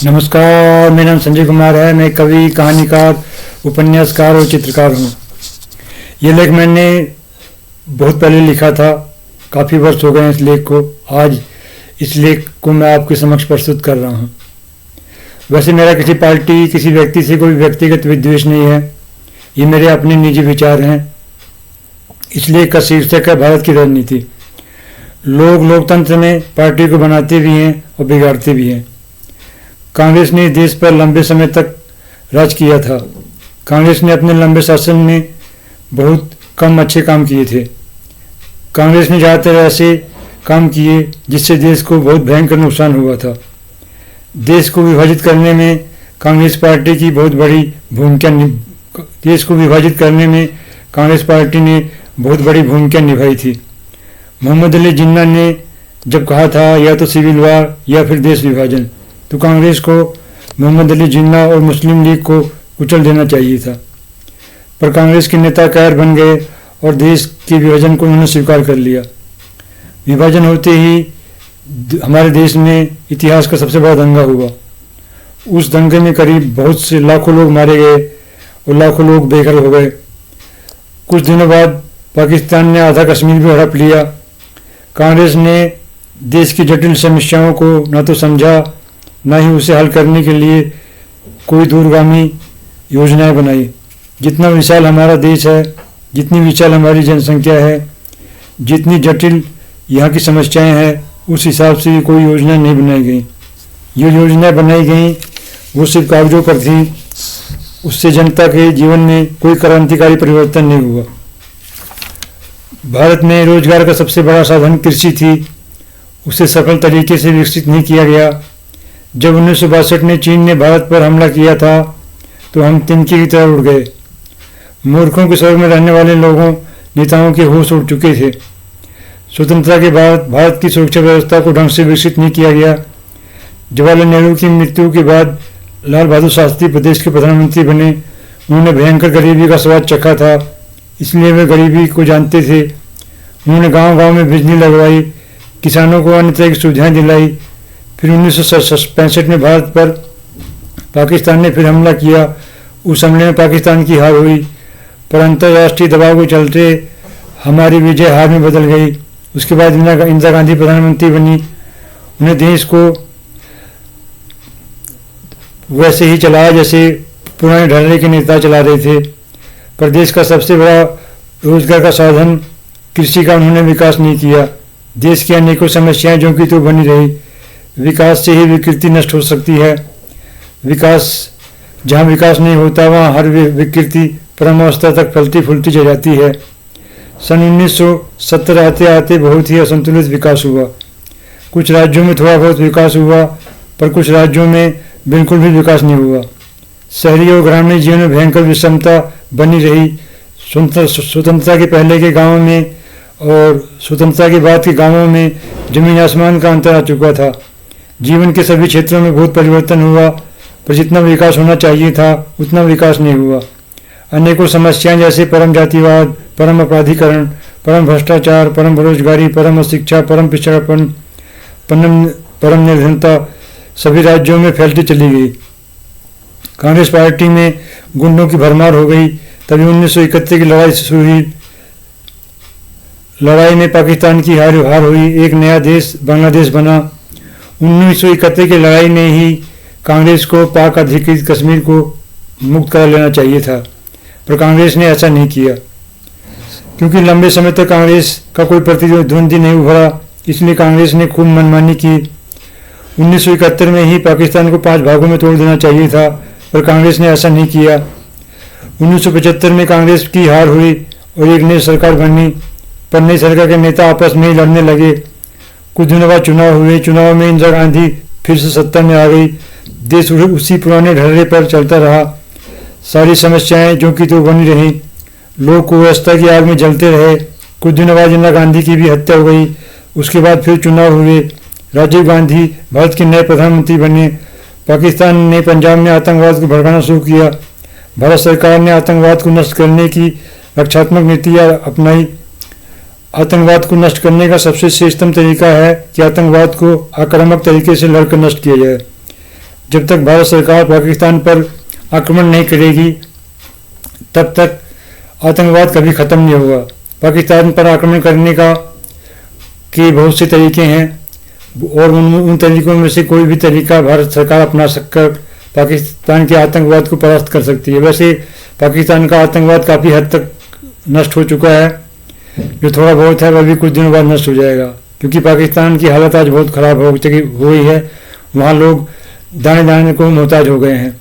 नमस्कार, मेरा नाम संजय कुमार है। मैं कवि, कहानीकार, उपन्यासकार और चित्रकार हूँ। ये लेख मैंने बहुत पहले लिखा था, काफ़ी वर्ष हो गए हैं इस लेख को। आज इस लेख को मैं आपके समक्ष प्रस्तुत कर रहा हूँ। वैसे मेरा किसी पार्टी, किसी व्यक्ति से कोई व्यक्तिगत विद्वेष नहीं है। ये मेरे अपने निजी विचार हैं। इस लेख का शीर्षक है भारत की राजनीति। लोग लोकतंत्र में पार्टी को बनाते भी हैं और बिगाड़ते भी हैं। कांग्रेस ने देश पर लंबे समय तक राज किया था। कांग्रेस ने अपने लंबे शासन में बहुत कम अच्छे काम किए थे। कांग्रेस ने ज़्यादातर ऐसे काम किए जिससे देश को बहुत भयंकर नुकसान हुआ था। देश को विभाजित करने में कांग्रेस पार्टी की बहुत बड़ी भूमिका निभाई थी। मोहम्मद अली जिन्ना ने जब कहा था या तो सिविल वार या फिर देश विभाजन, तो कांग्रेस को मोहम्मद अली जिन्ना और मुस्लिम लीग को कुचल देना चाहिए था। पर कांग्रेस के नेता कायर बन गए और देश के विभाजन को उन्होंने स्वीकार कर लिया। विभाजन होते ही हमारे देश में इतिहास का सबसे बड़ा दंगा हुआ। उस दंगे में करीब बहुत से लाखों लोग मारे गए और लाखों लोग बेघर हो गए। कुछ दिनों बाद पाकिस्तान ने आधा कश्मीर भी हड़प लिया। कांग्रेस ने देश की जटिल समस्याओं को न तो समझा, न ही उसे हल करने के लिए कोई दूरगामी योजनाएं बनाई। जितना विशाल हमारा देश है, जितनी विशाल हमारी जनसंख्या है, जितनी जटिल यहाँ की समस्याएं हैं, उस हिसाब से कोई योजना नहीं बनाई गई। ये योजनाएं बनाई गई वो सिर्फ कागजों पर थी। उससे जनता के जीवन में कोई क्रांतिकारी परिवर्तन नहीं हुआ। भारत में रोजगार का सबसे बड़ा साधन कृषि थी। उसे सफल तरीके से विकसित नहीं किया गया। जब 1962 में चीन ने भारत पर हमला किया था तो हम तिनके की तरह उड़ गए। मूर्खों के स्वर्ग में रहने वाले नेताओं के होश उड़ चुके थे। स्वतंत्रता के बाद भारत की सुरक्षा व्यवस्था को ढंग से विकसित नहीं किया गया। जवाहरलाल नेहरू की मृत्यु के बाद लाल बहादुर शास्त्री प्रदेश के प्रधानमंत्री बने। उन्होंने भयंकर गरीबी का स्वाद चखा था, इसलिए वे गरीबी को जानते थे। उन्होंने गांव-गांव में बिजली लगवाई, किसानों को अन्य तरह की सुविधाएं दिलाई। फिर 1965 में भारत पर पाकिस्तान ने फिर हमला किया। उस हमले में पाकिस्तान की हार हुई, पर अंतर्राष्ट्रीय दबाव के चलते हमारी विजय हार में बदल गई। उसके बाद इंदिरा गांधी प्रधानमंत्री बनी। उन्हें देश को वैसे ही चलाया जैसे पुराने ढर्रे के नेता चला रहे थे। पर देश का सबसे बड़ा रोजगार का साधन कृषि का उन्होंने विकास नहीं किया। देश की अनेकों समस्याएं जो कि तो बनी रही। विकास से ही विकृति नष्ट हो सकती है। जहाँ विकास नहीं होता वहाँ हर विकृति परमावस्था तक फलती फूलती चली जाती है। सन 1970 आते आते बहुत ही असंतुलित विकास हुआ। कुछ राज्यों में थोड़ा बहुत विकास हुआ, पर कुछ राज्यों में बिल्कुल भी विकास नहीं हुआ। शहरी और ग्रामीण जीवन में भयंकर विषमता बनी रही। स्वतंत्रता के पहले के गांवों में और स्वतंत्रता के बाद के गांवों में जमीन आसमान का अंतर आ चुका था। जीवन के सभी क्षेत्रों में बहुत परिवर्तन हुआ, पर जितना विकास होना चाहिए था उतना विकास नहीं हुआ। अनेकों समस्याएं जैसे परम जातिवाद, परम अपराधीकरण, परम भ्रष्टाचार, परम बेरोजगारी, परम अशिक्षा, परम पिछड़ापन, परम निर्धनता सभी राज्यों में फैलती चली गई। कांग्रेस पार्टी में गुंडों की भरमार हो गई। तभी 1971 की लड़ाई शुरू हुई। लड़ाई में पाकिस्तान की हार हुई। एक नया देश बांग्लादेश बना। 1971 की लड़ाई में ही कांग्रेस को पाक अधिकृत कश्मीर को मुक्त कर लेना चाहिए था, पर कांग्रेस ने ऐसा नहीं किया। क्योंकि लंबे समय तक कांग्रेस का कोई प्रतिद्वंदी नहीं उभरा, इसलिए कांग्रेस ने खूब मनमानी की। 1971 में ही पाकिस्तान को 5 भागों में तोड़ देना चाहिए था, पर कांग्रेस ने ऐसा नहीं किया। 1975 में कांग्रेस की हार हुई और एक नई सरकार बनी, पर नई सरकार के नेता आपस में ही लड़ने लगे। कुछ दिनों बाद चुनाव हुए। चुनाव में इंदिरा गांधी फिर से सत्ता में आ गई। देश उसी पुराने ढर्रे पर चलता रहा। सारी समस्याएं जो कि तो बनी रही। लोग कुव्यवस्था की आग में जलते रहे। कुछ दिनों बाद इंदिरा गांधी की भी हत्या हो गई। उसके बाद फिर चुनाव हुए। राजीव गांधी भारत के नए प्रधानमंत्री बने। पाकिस्तान ने पंजाब में आतंकवाद को भड़काना शुरू किया। भारत सरकार ने आतंकवाद को नष्ट करने की रक्षात्मक नीतियाँ अपनाई। आतंकवाद को नष्ट करने का सबसे श्रेष्ठतम तरीका है कि आतंकवाद को आक्रामक तरीके से लड़कर नष्ट किया जाए। जब तक भारत सरकार पाकिस्तान पर आक्रमण नहीं करेगी तब तक आतंकवाद कभी ख़त्म नहीं होगा। पाकिस्तान पर आक्रमण करने के बहुत से तरीके हैं और उन तरीकों में से कोई भी तरीका भारत सरकार अपना सककर पाकिस्तान के आतंकवाद को परास्त कर सकती है। वैसे पाकिस्तान का आतंकवाद काफ़ी हद तक नष्ट हो चुका है, जो थोड़ा बहुत है वह भी कुछ दिनों बाद नष्ट हो जाएगा, क्योंकि पाकिस्तान की हालत आज बहुत ख़राब हो गई है। वहाँ लोग दाने दाने को मोहताज हो गए हैं।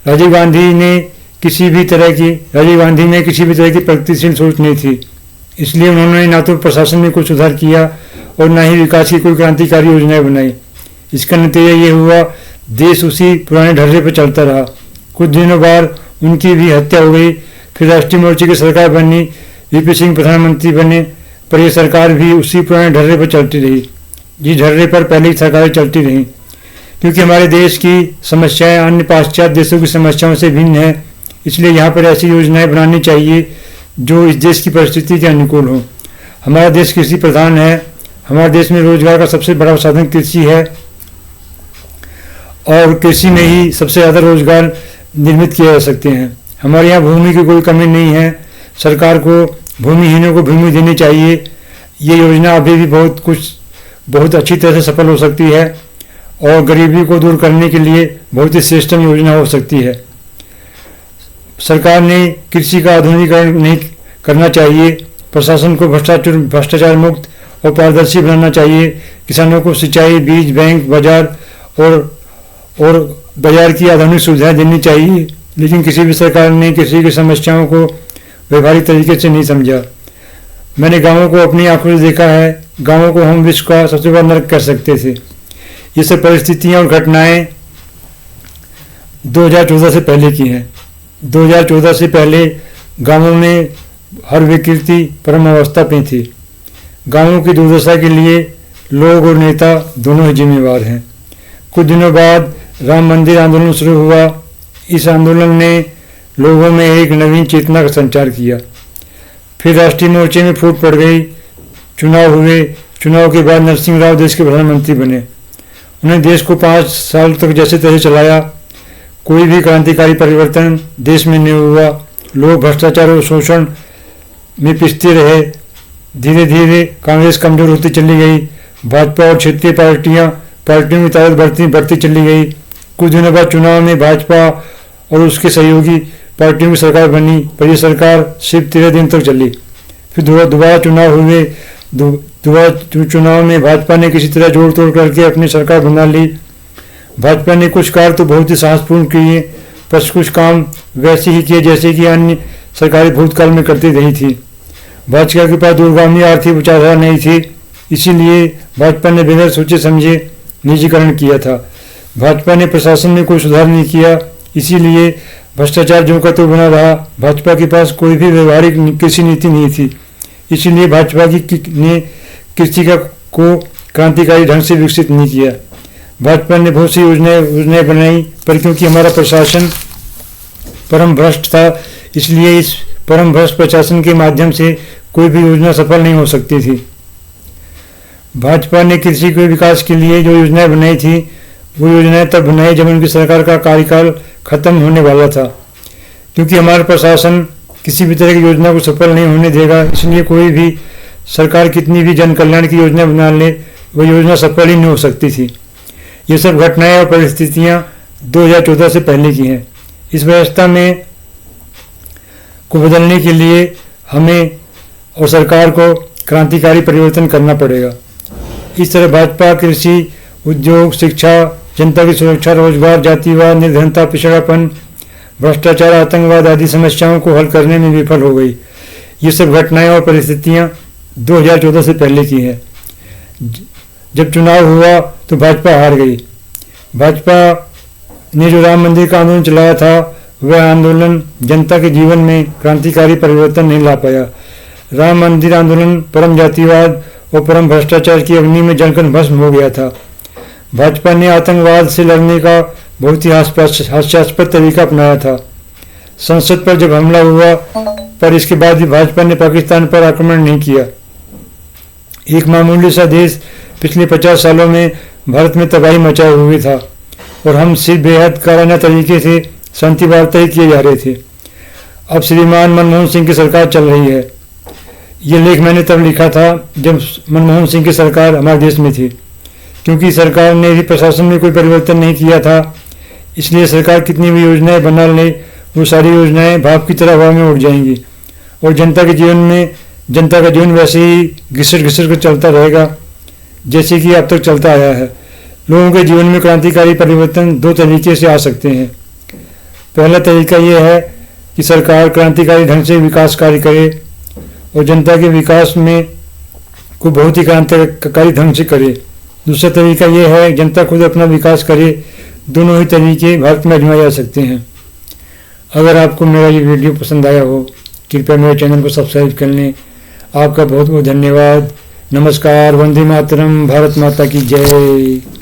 राजीव गांधी में किसी भी तरह की प्रगतिशील सोच नहीं थी, इसलिए उन्होंने ना तो प्रशासन में कुछ सुधार किया और ना ही विकास की कोई क्रांतिकारी योजनाएं बनाई। इसका नतीजा ये हुआ, देश उसी पुराने ढर्रे पर चलता रहा। कुछ दिनों बाद उनकी भी हत्या हो गई। फिर राष्ट्रीय मोर्चे की सरकार बनी, वीपी सिंह प्रधानमंत्री बने, पर यह सरकार भी उसी पुराने ढर्रे पर चलती रही जिस ढर्रे पर पहले ही सरकारें चलती रहीं। क्योंकि हमारे देश की समस्याएं अन्य पाश्चात्य देशों की समस्याओं से भिन्न है, इसलिए यहाँ पर ऐसी योजनाएं बनानी चाहिए जो इस देश की परिस्थिति के अनुकूल हो। हमारा देश कृषि प्रधान है। हमारे देश में रोजगार का सबसे बड़ा साधन कृषि है और कृषि में ही सबसे ज़्यादा रोजगार निर्मित किए जा सकते हैं। हमारे यहाँ भूमि की कोई कमी नहीं है। सरकार को भूमिहीनों को भूमि देनी चाहिए। ये योजना अभी भी बहुत अच्छी तरह से सफल हो सकती है और गरीबी को दूर करने के लिए बहुत ही श्रेष्ठ योजना हो सकती है। सरकार ने कृषि का आधुनिकीकरण नहीं करना चाहिए। प्रशासन को भ्रष्टाचार मुक्त और पारदर्शी बनाना चाहिए। किसानों को सिंचाई, बीज बैंक, बाजार और बाजार की आधुनिक सुविधाएं देनी चाहिए। लेकिन किसी भी सरकार ने किसी की समस्याओं को व्यवहारिक तरीके से नहीं समझा। मैंने गाँवों को अपनी आंखों से देखा है। गाँवों को हम विश्व का सबसे बड़ा नरक कर सकते थे। ये सब परिस्थितियाँ और घटनाएं 2014 से पहले की हैं। 2014 से पहले गाँवों में हर विकृति परम अवस्था में थी। गाँवों की दुर्दशा के लिए लोग और नेता दोनों ही जिम्मेवार हैं। कुछ दिनों बाद राम मंदिर आंदोलन शुरू हुआ। इस आंदोलन ने लोगों में एक नवीन चेतना का संचार किया। फिर राष्ट्रीय मोर्चे में फूट पड़ गई। चुनाव हुए। चुनाव के बाद नरसिंह राव देश के प्रधानमंत्री बने। उन्होंने देश को 5 साल तक जैसे तैसे चलाया। कोई भी क्रांतिकारी परिवर्तन देश में नहीं हुआ। लोग भ्रष्टाचार और शोषण में पिसते रहे। धीरे धीरे कांग्रेस कमजोर होती चली गई। भाजपा और क्षेत्रीय पार्टियों की ताकत बढ़ती चली गई। कुछ दिनों बाद चुनाव में भाजपा और उसके सहयोगी पार्टियों की सरकार बनी, पर यह सरकार सिर्फ 13 दिन तक चली। फिर दोबारा चुनाव हुए। दोबारा चुनाव में भाजपा ने किसी तरह जोड़ तोड़ करके अपनी सरकार बना ली। भाजपा ने कुछ कार्य तो बहुत ही साहसपूर्ण किए, पर कुछ काम वैसे ही किए जैसे कि अन्य सरकारें भूतकाल में करती रही थी। भाजपा के पास दूरगामी आर्थिक विचारधारा नहीं थी, इसीलिए भाजपा ने बिना सोचे समझे निजीकरण किया था। भाजपा ने प्रशासन में कोई सुधार नहीं किया, इसीलिए भ्रष्टाचार जो का तो बना रहा। भाजपा के पास कोई भी व्यवहारिक कृषि नीति नहीं थी, इसीलिए भाजपा ने कृषि को क्रांतिकारी ढंग से विकसित नहीं किया। भाजपा ने बहुत सी योजनाएं बनाई, पर क्योंकि हमारा प्रशासन परम भ्रष्ट था, इसलिए इस परम भ्रष्ट प्रशासन के माध्यम से कोई भी योजना सफल नहीं हो सकती थी। भाजपा ने कृषि के विकास के लिए जो योजनाएं बनाई थी, वो योजनाएं तब बनाई जब उनकी सरकार का कार्यकाल खत्म होने वाला था। क्योंकि हमारा प्रशासन किसी भी तरह की योजना को सफल नहीं होने देगा, इसलिए कोई भी सरकार कितनी भी जन कल्याण की योजना बना ले, वह योजना सफल ही नहीं हो सकती थी। ये सब घटनाएं और परिस्थितियां 2014 से पहले की हैं। इस व्यवस्था में को बदलने के लिए हमें और सरकार को क्रांतिकारी परिवर्तन करना पड़ेगा। इस तरह भाजपा कृषि, उद्योग, शिक्षा, जनता की सुरक्षा, रोजगार, जातिवाद, निर्धनता, पिछड़ापन, भ्रष्टाचार, आतंकवाद आदि समस्याओं को हल करने में विफल हो गई। ये सब घटनाएं और परिस्थितियां 2014 से पहले की हैं। जब चुनाव हुआ तो भाजपा हार गई। भाजपा ने जो राम मंदिर का आंदोलन चलाया था, वह आंदोलन जनता के जीवन में क्रांतिकारी परिवर्तन नहीं ला पाया। राम मंदिर आंदोलन परम जातिवाद और परम भ्रष्टाचार की अग्नि में जलकर भस्म हो गया था। भाजपा ने आतंकवाद से लड़ने का बहुत ही हास्यास्पद तरीका अपनाया था। संसद पर जब हमला हुआ, पर इसके बाद भी भाजपा ने पाकिस्तान पर आक्रमण नहीं किया। एक मामूली सा देश पिछले 50 सालों में भारत में तबाही मचाए हुए था। और हम सिर्फ बेहद काराना तरीके से शांति वार्ता ही किए जा रहे थे। अब श्रीमान मनमोहन सिंह की सरकार चल रही है। ये लेख मैंने तब लिखा था जब मनमोहन सिंह की सरकार हमारे देश में थी, क्योंकि सरकार ने भी प्रशासन में कोई परिवर्तन नहीं किया था। इसलिए सरकार कितनी भी योजनाएं बना ले, वो सारी योजनाएं भाप की तरह हवा में उड़ जाएंगी और जनता का जीवन वैसे ही घिसट घिसट कर चलता रहेगा जैसे कि अब तक चलता आया है। लोगों के जीवन में क्रांतिकारी परिवर्तन दो तरीके से आ सकते हैं। पहला तरीका यह है कि सरकार क्रांतिकारी ढंग से विकास कार्य करे और जनता के विकास में को बहुत ही क्रांतिकारी ढंग से करे। दूसरा तरीका यह है जनता खुद अपना विकास करे। दोनों ही तरीके भारत में आजमाए जा सकते हैं। अगर आपको मेरा ये वीडियो पसंद आया हो, कृपया मेरे चैनल को सब्सक्राइब कर लें। आपका बहुत बहुत धन्यवाद। नमस्कार। वंदे मातरम। भारत माता की जय।